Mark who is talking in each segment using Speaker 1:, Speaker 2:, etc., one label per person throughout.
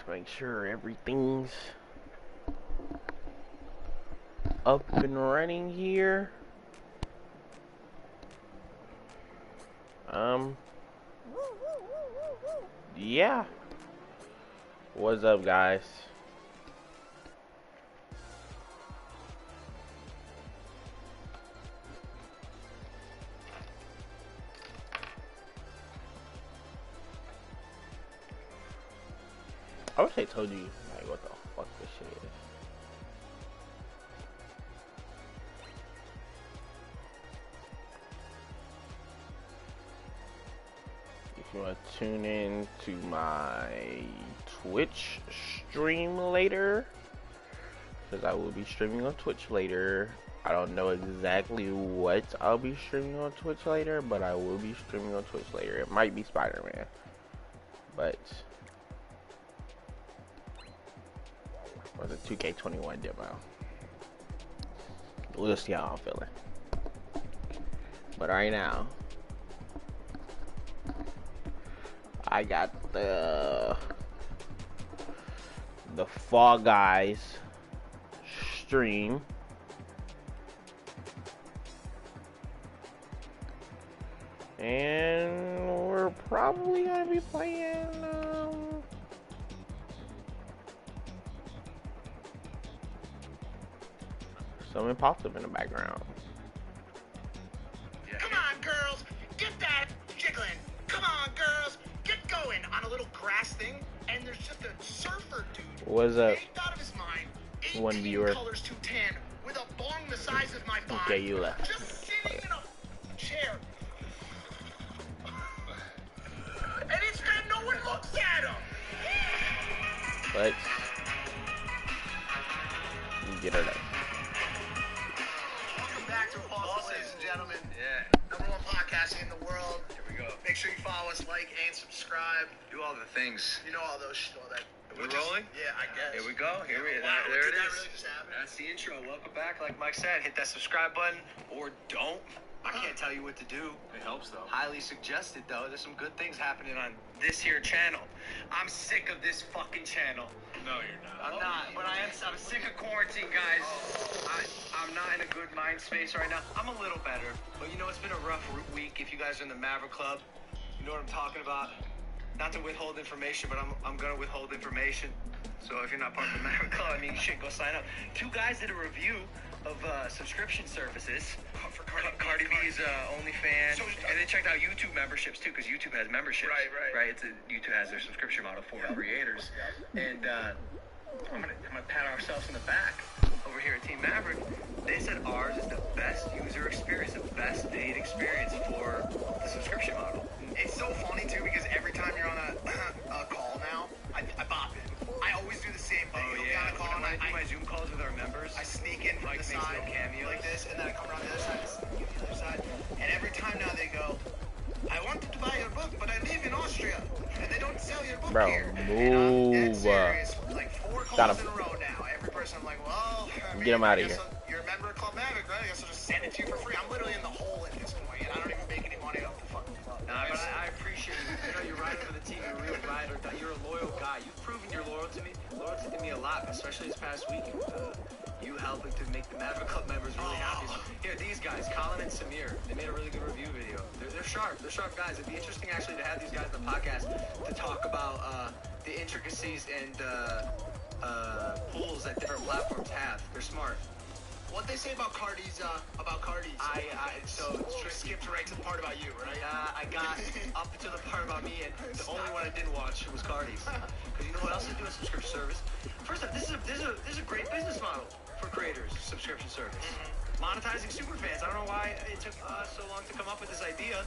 Speaker 1: Let's make sure everything's up and running here. Yeah. What's up, guys? I wish I told you, like, what the fuck this shit is. If you want to tune in to my Twitch stream later, because I will be streaming on Twitch later. I don't know exactly what I'll be streaming on Twitch later, but I will be streaming on Twitch later. It might be Spider-Man, but or the 2K21 demo. We'll see how I'm feeling. But right now, I got the Fall Guys stream. And we're probably gonna be playing some Impulsive in the background.
Speaker 2: Yeah. Come on, girls, get that jiggling. Come on, girls, get going on a little grass thing. And there's just a surfer dude.
Speaker 1: What's up?
Speaker 2: Out of his mind, 18
Speaker 1: One viewer.
Speaker 2: colors to tan with a bong the size of my body.
Speaker 1: Okay, you left.
Speaker 2: Just sitting in a chair. And it's that no one looks at him.
Speaker 1: Let's get her there.
Speaker 2: Welcome back to Impulsive, ladies and gentlemen.
Speaker 3: Yeah.
Speaker 2: #1 podcast in the world.
Speaker 3: Here we go.
Speaker 2: Make sure you follow us, like, and subscribe.
Speaker 3: Do all the things.
Speaker 2: You know all those all that.
Speaker 3: We're rolling?
Speaker 2: Yeah, I guess.
Speaker 3: Here we go. Here we
Speaker 2: Wow,
Speaker 3: there
Speaker 2: did
Speaker 3: it
Speaker 2: that
Speaker 3: is.
Speaker 2: really just happen?
Speaker 3: That's the intro. Welcome back. Like Mike said, hit that subscribe button or don't. I can't tell you what to do.
Speaker 4: It helps though.
Speaker 3: Highly suggested though. There's some good things happening on this here channel. I'm sick of this fucking channel.
Speaker 4: No, you're not.
Speaker 3: I'm not, but I'm sick of quarantine, guys. I'm not in a good mind space right now. I'm a little better, but you know, it's been a rough week. If you guys are in the Maverick Club, you know what I'm talking about. Not to withhold information, but I'm gonna withhold information. So if you're not part of the Maverick Club, I mean, you should go sign up. Two guys did a review of subscription services
Speaker 2: For
Speaker 3: Cardi B's OnlyFans,
Speaker 2: So,
Speaker 3: and they checked out YouTube memberships too, because YouTube has memberships.
Speaker 2: Right.
Speaker 3: YouTube has their subscription model for creators, and I'm gonna pat ourselves in the back over here at Team Maverick. They said ours is the best user experience, the best date experience for the subscription model.
Speaker 2: It's so funny too because every time you're on a call now, I bop in. I always do the same thing.
Speaker 3: Oh
Speaker 2: You'll be
Speaker 3: yeah,
Speaker 2: on a call
Speaker 3: when
Speaker 2: and
Speaker 3: I do my Zoom calls with our members,
Speaker 2: I sneak in from
Speaker 3: Mike
Speaker 2: the
Speaker 3: makes
Speaker 2: side
Speaker 3: little cameos.
Speaker 2: like this, and then I come around the other side, sneak in the other side, and every time now they go, I wanted to buy your book, but I live in Austria, and they don't sell your book
Speaker 1: Bro,
Speaker 2: here. And I'm dead
Speaker 1: move.
Speaker 2: serious, like 4
Speaker 1: Got
Speaker 2: calls
Speaker 1: him.
Speaker 2: in a row now. Every person I'm like, well, I mean,
Speaker 1: Get him out
Speaker 2: I
Speaker 1: of
Speaker 2: guess
Speaker 1: here.
Speaker 2: You're a member of Club Maverick, right? I guess I'll just send it to you for free. I'm literally in the hole at this point, and I don't even make any money off the fucking club.
Speaker 3: Nah, but I appreciate you. You know, you're riding for the team. You're a real rider. You're a loyal guy. You've proven you're loyal to me a lot, especially this past weekend. You helping to make the Maverick Club members really happy. Here, these guys, Colin and Samir, they made a really good review video. They're sharp. They're sharp guys. It'd be interesting actually to have these guys on the podcast to talk about the intricacies and pools that different platforms have. They're smart.
Speaker 2: What they say about Cardi's,
Speaker 3: So
Speaker 2: just skipped right to the part about you, right?
Speaker 3: I got up to the part about me, and the only one I didn't watch was Cardi's. Because you know what else they do a subscription service? First off, this is a great business model for creators, subscription service. Monetizing superfans. I don't know why it took so long to come up with this idea,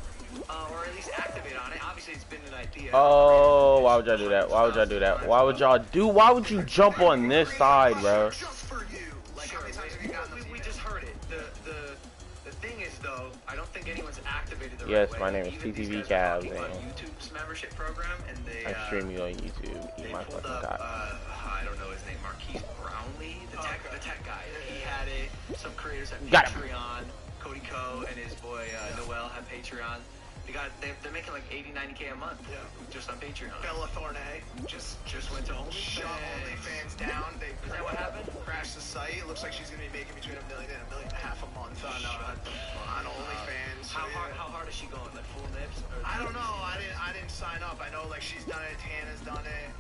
Speaker 3: or at least activate on it. Obviously, it's been an idea.
Speaker 1: Oh, why would y'all do that? Why would y'all do that? Why would you jump on this side, bro?
Speaker 2: Just for you. Like, how many times have you gotten those
Speaker 3: We
Speaker 2: emails?
Speaker 3: just heard it. The thing is, though, I don't think anyone's activated the
Speaker 1: Yes,
Speaker 3: right
Speaker 1: my
Speaker 3: way.
Speaker 1: name is
Speaker 3: Even these
Speaker 1: TTV
Speaker 3: guys are talking
Speaker 1: Cavs,
Speaker 3: about
Speaker 1: and
Speaker 3: YouTube's membership program, and they
Speaker 1: I stream you on YouTube.
Speaker 3: they
Speaker 1: Eat my
Speaker 3: pulled
Speaker 1: fucking
Speaker 3: up,
Speaker 1: cock.
Speaker 3: I don't know his name, Marquise Brownlee, the tech guy. He had some creators have
Speaker 1: Got him.
Speaker 3: Patreon. Cody Co and his boy Noel have Patreon. They're making like 80-90K a month.
Speaker 2: Yeah.
Speaker 3: Just on Patreon.
Speaker 2: Bella Thorne
Speaker 3: just went to OnlyFans.
Speaker 2: shut OnlyFans down. They
Speaker 3: Is that what happened?
Speaker 2: crashed the site. It looks like she's gonna be making between $1 million and $1.5 million a month on OnlyFans.
Speaker 3: How hard is she going? Like full nips?
Speaker 2: I don't know. I didn't sign up. I know like she's done it. Tana's done it.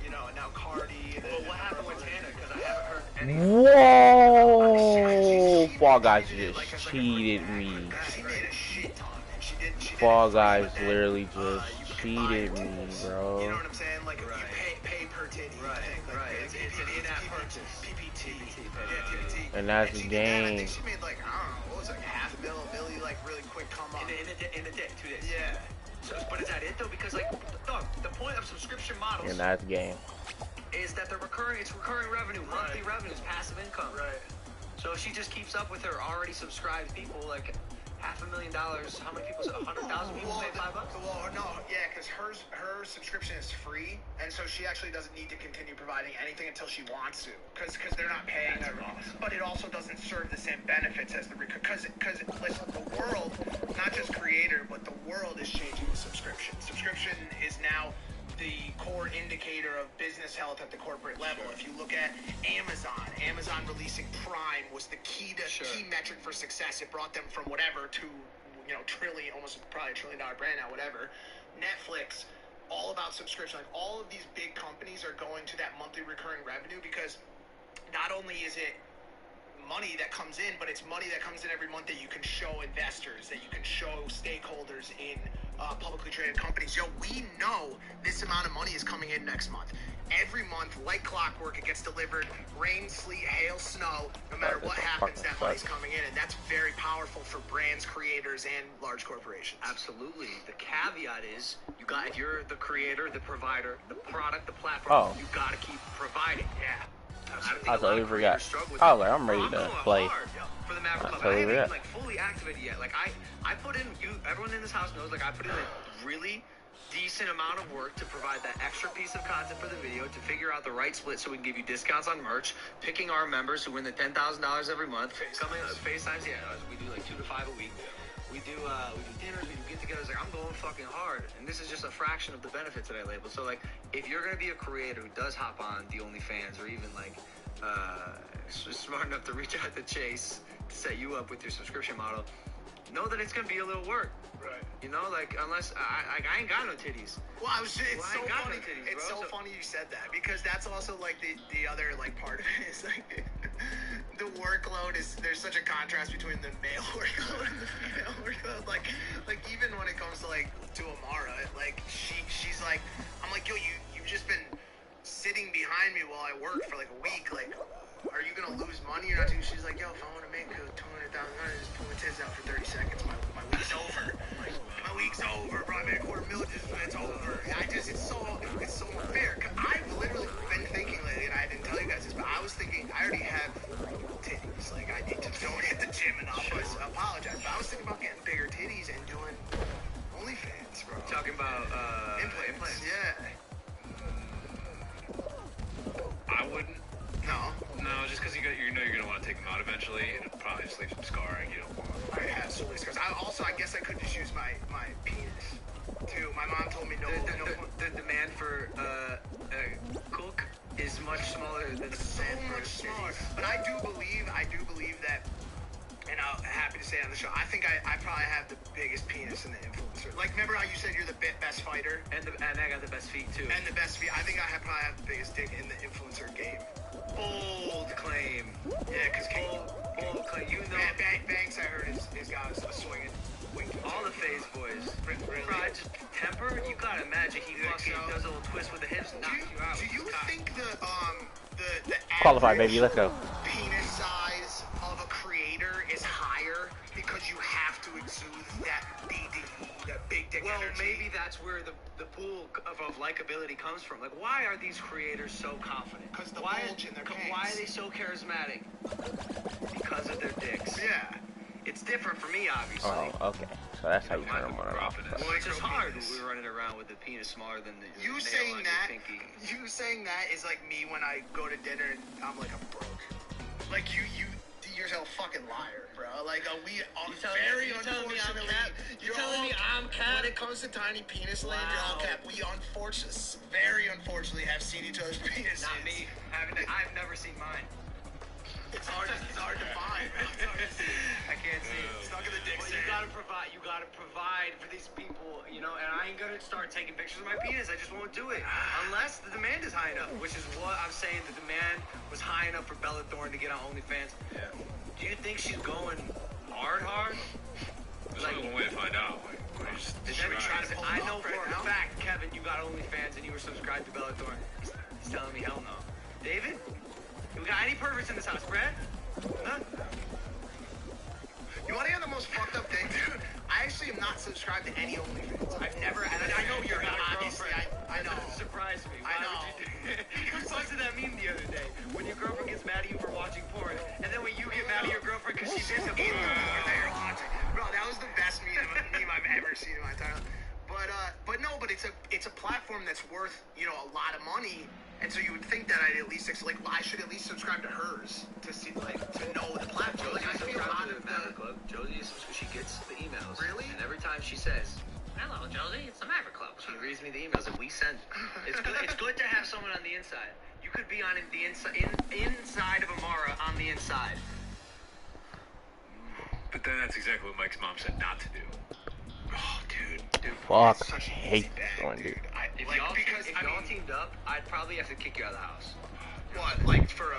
Speaker 2: You know, and now Cardi.
Speaker 3: Well, what happened with Tana? Because I haven't heard anything.
Speaker 1: Whoa! Fall Guys just cheated me.
Speaker 2: She made a shit ton. She did
Speaker 1: Fall
Speaker 2: it
Speaker 1: Guys
Speaker 2: for the
Speaker 1: literally
Speaker 2: you
Speaker 1: just
Speaker 2: can buy
Speaker 1: cheated me,
Speaker 2: titties.
Speaker 1: bro.
Speaker 2: You know what I'm saying? Like
Speaker 3: Right.
Speaker 2: you pay per titty.
Speaker 3: Right,
Speaker 2: thing. Like,
Speaker 3: right. It's an in-app purchase.
Speaker 2: PPT.
Speaker 3: PPT.
Speaker 2: Yeah, PPT.
Speaker 1: And that's
Speaker 2: she
Speaker 1: the
Speaker 2: did that. I
Speaker 1: game.
Speaker 2: think she made like, I don't know, what was it, like half a million, like really quick come up.
Speaker 3: In a day, 2 days.
Speaker 2: Yeah.
Speaker 3: So, but is that it though? Because like, dog, the point of subscription models
Speaker 1: And that's game.
Speaker 3: is that it's recurring revenue, monthly revenues, passive income.
Speaker 2: Right.
Speaker 3: So if she just keeps up with her already subscribed people, like $500,000, how many people? 100,000 people pay $5?
Speaker 2: Well, no, yeah, because her subscription is free, and so she actually doesn't need to continue providing anything until she wants to, because they're not paying her. But it also doesn't serve the same benefits as the because listen, the world, not just creator, but the world is changing the subscription. Subscription is now the core indicator of business health at the corporate level. If you look at Amazon releasing Prime was the key metric for success. It brought them from whatever to, trillion, almost probably $1 trillion brand now, whatever. Netflix, all about subscription. Like all of these big companies are going to that monthly recurring revenue because not only is it money that comes in, but it's money that comes in every month that you can show investors, that you can show stakeholders in publicly traded companies. We know this amount of money is coming in next month. Every month, like clockwork, it gets delivered. Rain, sleet, hail, snow. No matter what happens, that money's coming in, and that's very powerful for brands, creators, and large corporations.
Speaker 3: Absolutely. The caveat is if you're the creator, the provider, the product, the platform, you got to keep providing. Yeah.
Speaker 1: I totally forgot. I was like, I'm ready to play.
Speaker 3: For the Maverick Club. I haven't even fully activated yet. Like I put in, everyone in this house knows, like I put in a really decent amount of work to provide that extra piece of content for the video, to figure out the right split so we can give you discounts on merch, picking our members who win the $10,000 every month, coming FaceTimes, we do like 2 to 5 a week. We do dinners, we do get-togethers. Like I'm going fucking hard, and this is just a fraction of the benefits that I label. So like, if you're gonna be a creator who does hop on the OnlyFans, or even like smart enough to reach out to Chase to set you up with your subscription model, know that it's gonna be a little work.
Speaker 2: Right.
Speaker 3: Unless I ain't got no titties.
Speaker 2: Well, it's so funny. It's so funny you said that, because that's also like the other like part of it is like the workload is, there's such a contrast between the male workload and the female workload. Like even when it comes to like to Amara, like she's like, I'm like, yo, you've just been sitting behind me while I work for like a week. Like, are you gonna lose money or not? She's like, yo, if I want to make $200,000, just pull my tits out for 30 seconds. My week's over. My week's over, bro. I made $250,000. It's over. It's so unfair. I've literally been thinking lately, and I didn't tell you guys this, but I was thinking I already have titties. Like I need to go hit the gym enough. I apologize, but I was thinking about getting bigger titties and doing OnlyFans, bro.
Speaker 3: Talking about
Speaker 2: implants. Yeah.
Speaker 3: I wouldn't.
Speaker 2: No,
Speaker 4: just because you're gonna want to take them out eventually, and it'll probably just leave some scarring. You don't want.
Speaker 2: I have so many scars. I guess I could just use my penis too. My mom told me no.
Speaker 3: The demand for cook is much smaller than the
Speaker 2: so
Speaker 3: demand for
Speaker 2: much smaller.
Speaker 3: titties.
Speaker 2: But I do believe that, and I'm happy to say it on the show, I think I probably have the biggest penis in the influencer. Like, remember how you said you're the best fighter?
Speaker 3: And I got the best feet too.
Speaker 2: And the best feet. I think I probably have the biggest dick in the influencer game.
Speaker 3: Bold claim.
Speaker 2: Yeah, because
Speaker 3: Bold claim. You know.
Speaker 2: Banks, I heard, is got a swinging.
Speaker 3: All the phase boys.
Speaker 2: Really?
Speaker 3: Bro, just temper. You gotta imagine he fucking does a little twist with the hips and knocks you out.
Speaker 2: Do you think the
Speaker 1: Qualified, baby. Let's go.
Speaker 2: penis size of a creator is higher because you have to exude that big dick
Speaker 3: Well,
Speaker 2: energy?
Speaker 3: maybe that's where the pool of likability comes from. Like, why are these creators so confident?
Speaker 2: Because the
Speaker 3: why,
Speaker 2: bulge in their pants.
Speaker 3: Why are they so charismatic? Because of their dicks.
Speaker 2: Yeah.
Speaker 3: It's different for me, obviously.
Speaker 1: Oh, okay. So that's how you turn one off.
Speaker 3: Well, it's just hard.
Speaker 2: Micropenis.
Speaker 3: We're running around with the penis smaller than the
Speaker 2: You
Speaker 3: nail
Speaker 2: saying
Speaker 3: on
Speaker 2: that?
Speaker 3: your pinky.
Speaker 2: You saying that is like me when I go to dinner and I'm like, I'm broke. Like you're a fucking liar, bro. Like we very unfortunately.
Speaker 3: You're telling me
Speaker 2: it comes to tiny penis land, y'all cap, we very unfortunately have seen each other's penises.
Speaker 3: Not me. I've never seen mine.
Speaker 2: It's hard to find.
Speaker 3: I can't see it.
Speaker 2: Stuck in the dick.
Speaker 3: Well, you gotta provide for these people, you know, and I ain't gonna start taking pictures of my penis. I just won't do it unless the demand is high enough, which is what I'm saying. The demand was high enough for Bella Thorne to get on OnlyFans.
Speaker 4: Yeah.
Speaker 3: Do you think she's going hard?
Speaker 4: There's only one way to find out.
Speaker 3: I know for a fact, Kevin, you got OnlyFans and you were subscribed to Bella Thorne. He's telling me hell no. David, we got any perverts in this house, Brad? Huh?
Speaker 2: You want to hear the most fucked up thing, dude? I actually am not subscribed to any OnlyFans. I've never, and I know you're not, obviously. I know.
Speaker 3: That surprised me.
Speaker 2: I know.
Speaker 3: You posted that meme the other day when your girlfriend gets mad at you for watching porn, and then when you get mad at your girlfriend because she did the porn
Speaker 2: that you're watching. Bro, that was the best meme I've ever seen in my entire life. But it's a platform that's worth, you know, a lot of money. And so you would think that I'd at least I should at least subscribe to hers to see, like, to know the platform. Like, I feel a lot of
Speaker 3: Maverick Club. Josie, she gets the emails.
Speaker 2: Really?
Speaker 3: And every time she says, "Hello, Josie, it's the Maverick Club," she reads me the emails that we send. It's good. It's good to have someone on the inside. You could be on the inside of Amara on the inside.
Speaker 4: But then that's exactly what Mike's mom said not to do.
Speaker 2: Oh, dude.
Speaker 1: Fuck,
Speaker 2: it's such
Speaker 1: I
Speaker 2: an
Speaker 1: hate
Speaker 2: easy
Speaker 1: this
Speaker 2: bag,
Speaker 1: one, dude.
Speaker 3: If y'all teamed up, I'd probably have to kick you out of the house.
Speaker 2: What, like for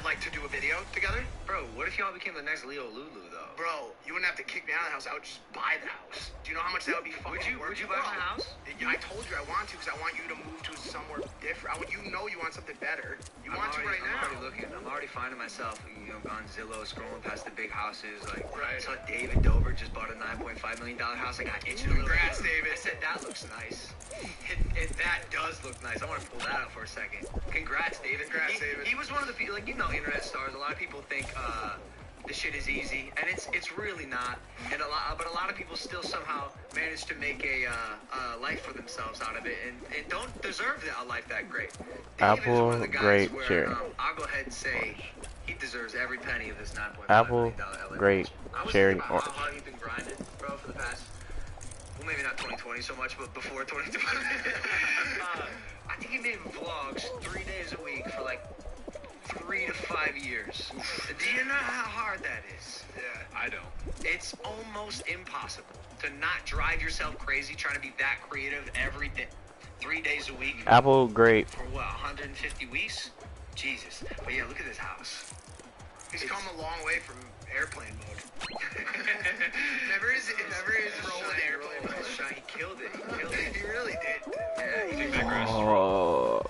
Speaker 2: like to do a video together?
Speaker 3: Bro, what if y'all became the next Leo Lulu, though?
Speaker 2: Bro, you wouldn't have to kick me out of the house. I would just buy the house. Do you know how much that would be fucking worth?
Speaker 3: Would you buy my house?
Speaker 2: Yeah, I told you I want to because I want you to move to somewhere different. You know you want something better. I'm
Speaker 3: already looking. I'm already finding myself, you know, on Zillow, scrolling past the big houses. Like, I saw David Dover just bought a $9.5 million house. I got itching a little.
Speaker 2: Congrats, David.
Speaker 3: I said, that looks nice. That does look nice. I want to pull that out for a second. Congrats, David.
Speaker 2: David.
Speaker 3: He was one of the people, like, you know, internet stars. A lot of people think this shit is easy, and it's really not. And but a lot of people still somehow manage to make a life for themselves out of it, and don't deserve a life that great. David is one of the guys
Speaker 1: Great
Speaker 3: where,
Speaker 1: cherry.
Speaker 3: I'll go ahead and say he deserves every penny of this $9.5
Speaker 1: Apple,
Speaker 3: million LA.
Speaker 1: great
Speaker 3: I was
Speaker 1: cherry.
Speaker 3: thinking about how hard he's been grinding, bro, for the past. Well, maybe not 2020 so much, but before 2020. I think he made vlogs 3 days a week for like 3 to 5 years. Do you know how hard that is?
Speaker 2: Yeah.
Speaker 4: I don't.
Speaker 3: It's almost impossible to not drive yourself crazy trying to be that creative every day, 3 days a week.
Speaker 1: Apple, great.
Speaker 3: For what, 150 weeks? Jesus. But yeah, look at this house.
Speaker 2: He's come a long way from airplane mode. never is rolling airplane mode.
Speaker 3: He killed it.
Speaker 2: He really did.
Speaker 3: Yeah,
Speaker 4: You think that grass is
Speaker 1: Oh,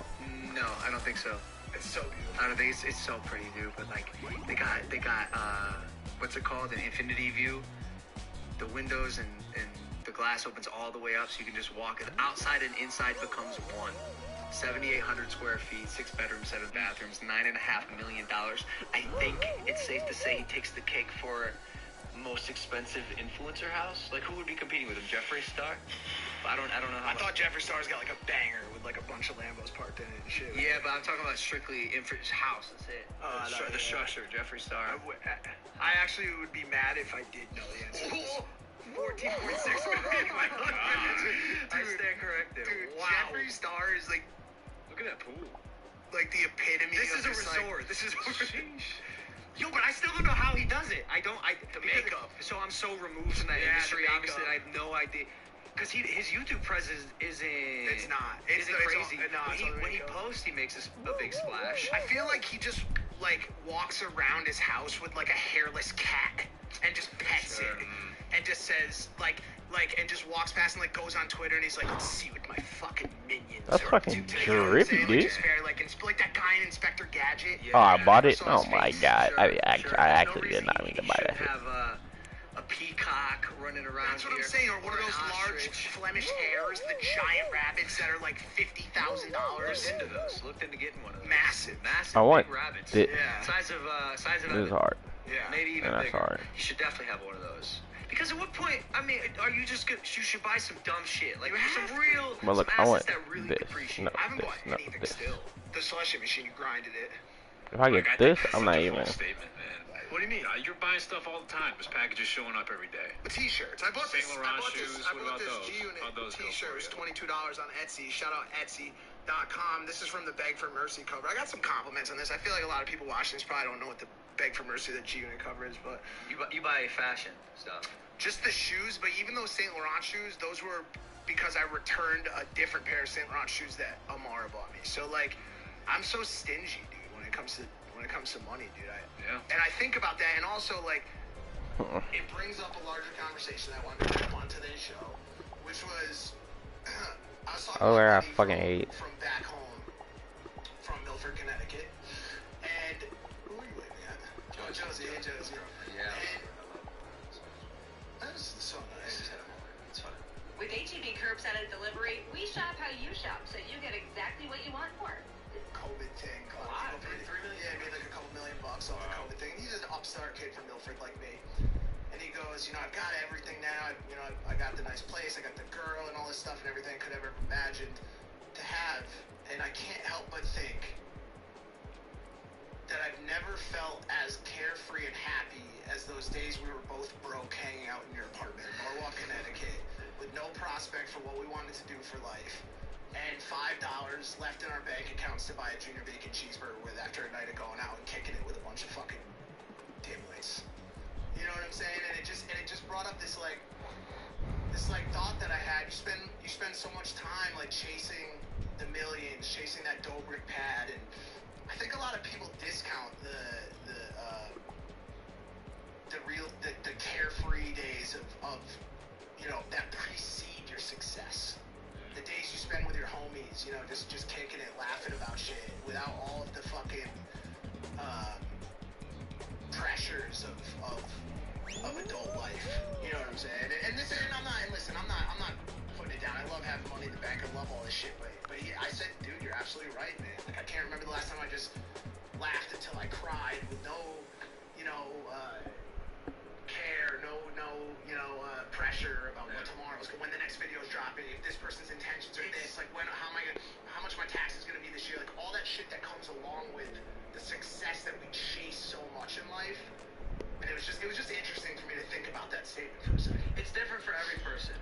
Speaker 3: No, I don't think so.
Speaker 2: It's so beautiful.
Speaker 3: I don't think it's so pretty, dude. But like, they got what's it called? An infinity view. The windows and the glass opens all the way up, so you can just walk. Outside and inside becomes one. 7,800 square feet, 6 bedrooms, 7 bathrooms, $9.5 million. I think it's safe to say he takes the cake for most expensive influencer house. Like, who would be competing with him? Jeffree Star? I don't know how.
Speaker 2: I thought Jeffree Star's got like a banger with like a bunch of Lambos parked in it and shit.
Speaker 3: Yeah, but I'm talking about strictly house. That's it. The Shusher, Jeffree Star.
Speaker 2: I actually would be mad if I did know the answer. 14.6 million.
Speaker 3: I stand corrected.
Speaker 2: Dude,
Speaker 3: Wow.
Speaker 2: Jeffree Star is like,
Speaker 3: Look at that pool.
Speaker 2: like the epitome
Speaker 3: This
Speaker 2: of
Speaker 3: is a
Speaker 2: just,
Speaker 3: resort.
Speaker 2: Like,
Speaker 3: This is a resort. Yo, but I still don't know how he does it. The
Speaker 2: makeup.
Speaker 3: So I'm so removed from that
Speaker 2: Yeah,
Speaker 3: industry.
Speaker 2: the
Speaker 3: Obviously, I have no idea. Because his YouTube presence isn't.
Speaker 2: It's not. It's
Speaker 3: Isn't crazy. When he posts, he makes a big splash.
Speaker 2: I feel like he just like walks around his house with like a hairless cat and just pets it and just says and just walks past and like goes on Twitter and he's like, let's see what my fucking minions
Speaker 1: That's
Speaker 2: are
Speaker 1: fucking
Speaker 2: up to. You know what I'm
Speaker 1: trippy,
Speaker 2: saying?
Speaker 1: dude.
Speaker 2: Like, just very, like that guy in Inspector Gadget.
Speaker 3: Yeah.
Speaker 1: Oh, I bought it.
Speaker 2: saw
Speaker 1: Oh
Speaker 2: his
Speaker 1: my
Speaker 2: face.
Speaker 1: god! I
Speaker 3: Sure.
Speaker 1: actually
Speaker 3: No
Speaker 1: did not
Speaker 3: reason
Speaker 1: mean to
Speaker 3: he
Speaker 1: buy
Speaker 3: should
Speaker 1: that.
Speaker 3: have a peacock running around.
Speaker 2: That's what I'm
Speaker 3: here,
Speaker 2: saying, or one of
Speaker 3: an
Speaker 2: those large
Speaker 3: ostrich.
Speaker 2: Flemish hares, the giant rabbits that are like $50,000.
Speaker 3: Looked into those. Looked into getting one of those.
Speaker 2: Massive.
Speaker 3: Massive.
Speaker 1: I want
Speaker 3: big rabbits.
Speaker 1: it.
Speaker 2: Yeah.
Speaker 3: Size of
Speaker 1: This is hard.
Speaker 2: Yeah.
Speaker 3: maybe even
Speaker 1: And that's
Speaker 3: bigger.
Speaker 1: hard.
Speaker 3: You should definitely have one of those. Because at what point, I mean, are you just good? You should buy some dumb shit. Like, some real,
Speaker 1: Well, look,
Speaker 3: some
Speaker 1: I
Speaker 3: assets
Speaker 1: want
Speaker 3: that really
Speaker 1: this.
Speaker 3: appreciate.
Speaker 1: No.
Speaker 2: I haven't
Speaker 1: This,
Speaker 2: bought
Speaker 1: no,
Speaker 2: anything
Speaker 1: this.
Speaker 2: still. The slushy machine, you grinded it.
Speaker 1: If I
Speaker 4: Like,
Speaker 1: get
Speaker 4: I think
Speaker 1: this,
Speaker 4: that's
Speaker 1: I'm
Speaker 4: such
Speaker 1: not
Speaker 4: a
Speaker 1: even.
Speaker 4: bold statement, man. What do you mean? You're buying stuff all the time. There's packages showing up every day.
Speaker 2: T-shirts. I bought
Speaker 4: Saint
Speaker 2: this.
Speaker 4: Laurent
Speaker 2: I bought
Speaker 4: shoes.
Speaker 2: this.
Speaker 4: What
Speaker 2: I bought
Speaker 4: about
Speaker 2: this
Speaker 4: those?
Speaker 2: G-Unit
Speaker 4: How'd those go
Speaker 2: T-shirts.
Speaker 4: for you?
Speaker 2: $22 on Etsy. Shout out Etsy.com. This is from the Beg for Mercy cover. I got some compliments on this. I feel like a lot of people watching this probably don't know what the Beg for Mercy, the G-Unit cover is, but
Speaker 3: You buy fashion stuff.
Speaker 2: just the shoes. But even those Saint Laurent shoes, those were because I returned a different pair of Saint Laurent shoes that Amara bought me. So like, I'm so stingy, dude, when it comes to money, dude. And I think about that, and also like, it brings up a larger conversation that I wanted to have on today's show, which was I was talking
Speaker 1: I
Speaker 2: about money
Speaker 1: fucking hate.
Speaker 2: from back home, from Milford, Connecticut, and who are you waving at? Oh, Josie. Hey, Josie.
Speaker 3: Yeah.
Speaker 2: And that was so nice.
Speaker 3: It's fine.
Speaker 5: With HEB Curbside and Delivery, we shop how you shop, so you get exactly what you want for it.
Speaker 2: COVID thing.
Speaker 5: Wow.
Speaker 2: Yeah, he made like a couple $1 million off the COVID thing. He's an upstart kid from Milford like me. And he goes, I've got everything now. I got the nice place. I got the girl and all this stuff and everything I could ever imagined to have. And I can't help but think that I've never felt as carefree and happy as those days we were both broke hanging out in your apartment in Norwalk, Connecticut, with no prospect for what we wanted to do for life, and $5 left in our bank accounts to buy a junior bacon cheeseburger with after a night of going out and kicking it with a bunch of fucking dimwits. You know what I'm saying? And it just brought up this thought that I had. You spend so much time like chasing the millions, chasing that Dobrik pad, and I think a lot of people discount the carefree days of that precede your success. The days you spend with your homies, just kicking it, laughing about shit, without all of the fucking pressures of adult life. You know what I'm saying? And I'm not putting it down. I love having money in the bank. I love all this shit, but I said, dude, you're absolutely right, man. Like, I can't remember the last time I just laughed until I cried with no, care, no, pressure about what tomorrow's, when the next video is dropping, if this person's intentions are this, like how much my tax is gonna be this year, like all that shit that comes along with the success that we chase so much in life. And it was just interesting for me to think about that statement for a second.
Speaker 3: It's different for every person.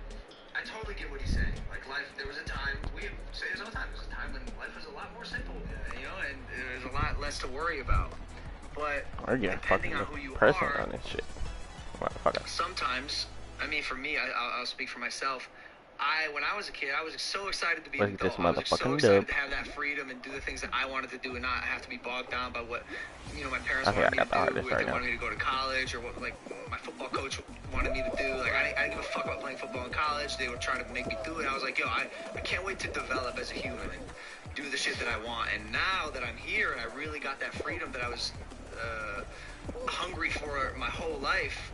Speaker 3: I totally get what he's saying. Like life, there was a time, we say this all the time, there was a time when life was a lot more simple, and there was a lot less to worry about. But
Speaker 1: We're getting fucking
Speaker 3: depending on who you
Speaker 1: personal
Speaker 3: are,
Speaker 1: on this shit. Motherfucker.
Speaker 3: sometimes, for me, I'll speak for myself. When I was a kid, I was so excited to be
Speaker 1: Look
Speaker 3: an
Speaker 1: at this
Speaker 3: adult. I was so
Speaker 1: motherfucking
Speaker 3: excited
Speaker 1: dope.
Speaker 3: to have that freedom and do the things that I wanted to do and not have to be bogged down by what, my parents
Speaker 1: Okay,
Speaker 3: wanted me
Speaker 1: I got the
Speaker 3: to
Speaker 1: hardest
Speaker 3: do, if
Speaker 1: right
Speaker 3: they
Speaker 1: now.
Speaker 3: wanted me to go to college, or what, like, my football coach wanted me to do. Like, I didn't give a fuck about playing football in college. They were trying to make me do it. I was like, yo, I can't wait to develop as a human and do the shit that I want. And now that I'm here and I really got that freedom that I was hungry for my whole life,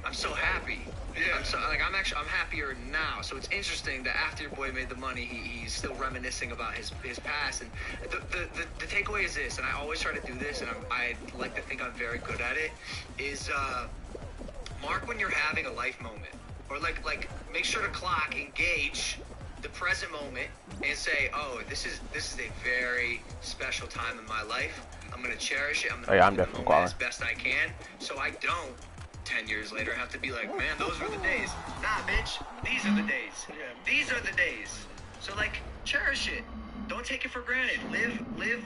Speaker 3: I'm so happy.
Speaker 2: Yeah.
Speaker 3: I'm happier now. So it's interesting that after your boy made the money, he's still reminiscing about his past. And the takeaway is this, and I always try to do this, and I like to think I'm very good at it, is mark when you're having a life moment. Or like make sure to engage the present moment and say, oh, this is a very special time in my life. I'm going to cherish it. I'm going to
Speaker 1: I'm
Speaker 3: live the
Speaker 1: definitely
Speaker 3: moment as
Speaker 1: qualified.
Speaker 3: best I can, so I don't 10 years later have to be like, man, those were the days. Nah, bitch, these are the days. These are the days. So like, cherish it. Don't take it for granted. Live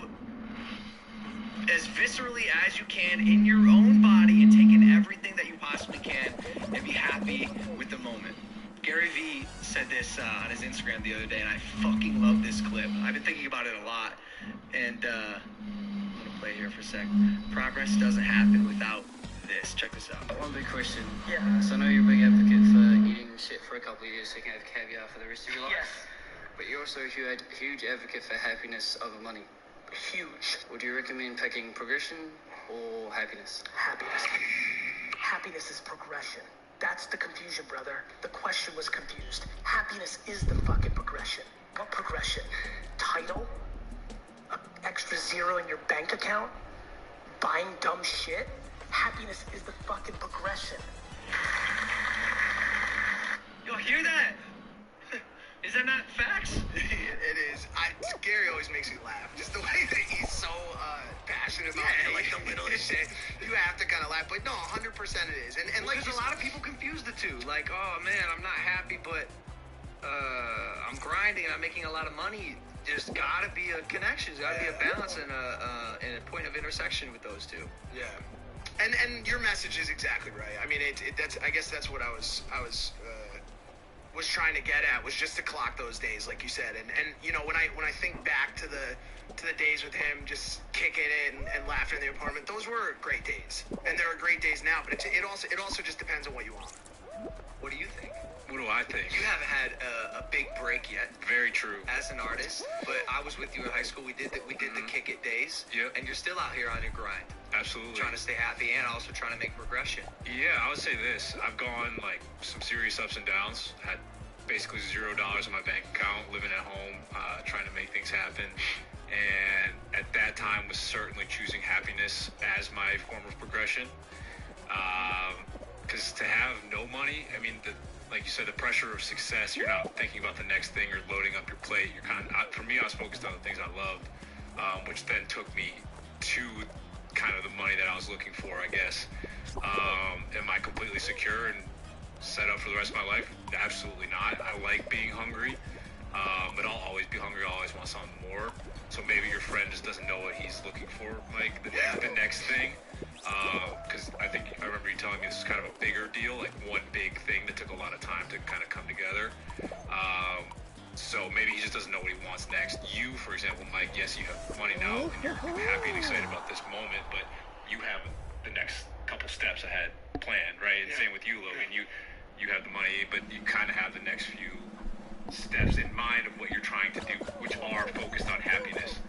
Speaker 3: as viscerally as you can in your own body and take in everything that you possibly can and be happy with the moment. Gary Vee said this on his Instagram the other day, and I fucking love this clip. I've been thinking about it a lot, and I'm gonna play here for a sec. Progress doesn't happen without this. Check this out.
Speaker 6: One big question.
Speaker 5: Yeah.
Speaker 6: So I know you're a big advocate for eating shit for a couple of years so you can have caviar for the rest of your life.
Speaker 5: Yes.
Speaker 6: But you're also a huge advocate for happiness over money.
Speaker 5: Huge.
Speaker 6: Would you recommend picking progression or happiness?
Speaker 5: Happiness. Happiness is progression. That's the confusion, brother. The question was confused. Happiness is the fucking progression. What progression? Title? An extra zero in your bank account? Buying dumb shit? Happiness is the fucking progression.
Speaker 3: Yo, hear that? Is that not facts?
Speaker 2: It is. Gary always makes me laugh. Just the way that he's so passionate about it, like the littlest shit. He you have to kind of laugh, but no, 100% it is. And like,
Speaker 3: Because a lot of people confuse the two. Like, oh man, I'm not happy, but I'm grinding and I'm making a lot of money. There's got to be a connection. There's got to be a balance and a point of intersection with those two.
Speaker 2: Yeah. And your message is exactly right. I mean, that's, I guess that's what I was trying to get at, was just to clock those days, like you said. And you know, when I think back to the days with him, just kicking it and laughing in the apartment, those were great days. And there are great days now, but it also just depends on what you want.
Speaker 3: What do you think?
Speaker 4: What do I think?
Speaker 3: You haven't had a big break yet
Speaker 4: Very true.
Speaker 3: as an artist, but I was with you in high school. We did the kick it days.
Speaker 4: Yep.
Speaker 3: And you're still out here on your grind,
Speaker 4: Absolutely.
Speaker 3: trying to stay happy and also trying to make progression.
Speaker 4: Yeah, I would say this. I've gone like some serious ups and downs. Had basically $0 in my bank account, living at home, trying to make things happen. And at that time was certainly choosing happiness as my form of progression. Because to have no money, I mean, like you said, the pressure of success, you're not thinking about the next thing or loading up your plate. You're kind of, for me, I was focused on the things I loved, which then took me to kind of the money that I was looking for, I guess. Am I completely secure and set up for the rest of my life? Absolutely not. I like being hungry, but I'll always be hungry. I'll always want something more. So maybe your friend just doesn't know what he's looking for, like the next thing. Because I remember you telling me this is kind of a bigger deal, like one big thing that took a lot of time to kind of come together. So maybe he just doesn't know what he wants next. You, for example, Mike, yes, you have money now and you're happy and excited about this moment, but you have the next couple steps ahead planned, right? And same with you, Logan. You have the money, but you kind of have the next few steps in mind of what you're trying to do, which are focused on happiness.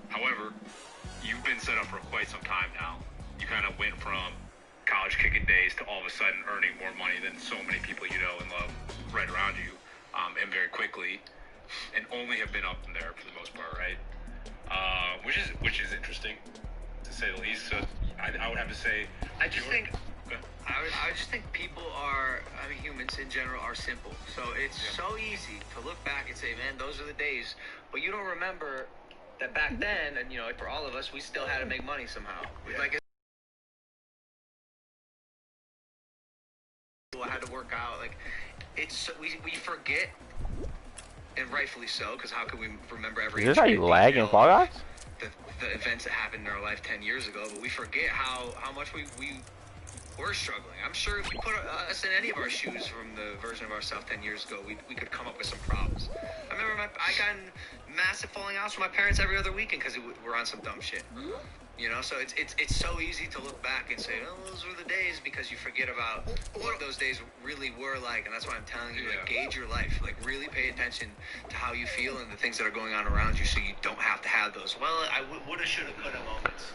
Speaker 4: However, you've been set up for quite some time now. You kind of went from college kicking days to all of a sudden earning more money than so many people you know and love right around you, and very quickly, and only have been up from there for the most part, right? Which is interesting, to say the least. So I would have to say,
Speaker 3: I just think people are, I mean, humans in general are simple. So it's so easy to look back and say, man, those are the days. But you don't remember that back then, and you know, for all of us, we still had to make money somehow. Like, I had to work out. Like, it's we forget, and rightfully so, because how can we remember every?
Speaker 1: Is this how you lag in Fall Guys?
Speaker 3: The events that happened in our life 10 years ago, but we forget how much we were struggling. I'm sure if we put us in any of our shoes from the version of ourselves 10 years ago, we could come up with some problems. I remember I got in massive falling outs with my parents every other weekend because we're on some dumb shit. You know, so it's so easy to look back and say, oh, those were the days, because you forget about what those days really were like. And that's why I'm telling you, like, gauge your life. Like, really pay attention to how you feel and the things that are going on around you, so you don't have to have those, well, I woulda, shoulda, coulda moments.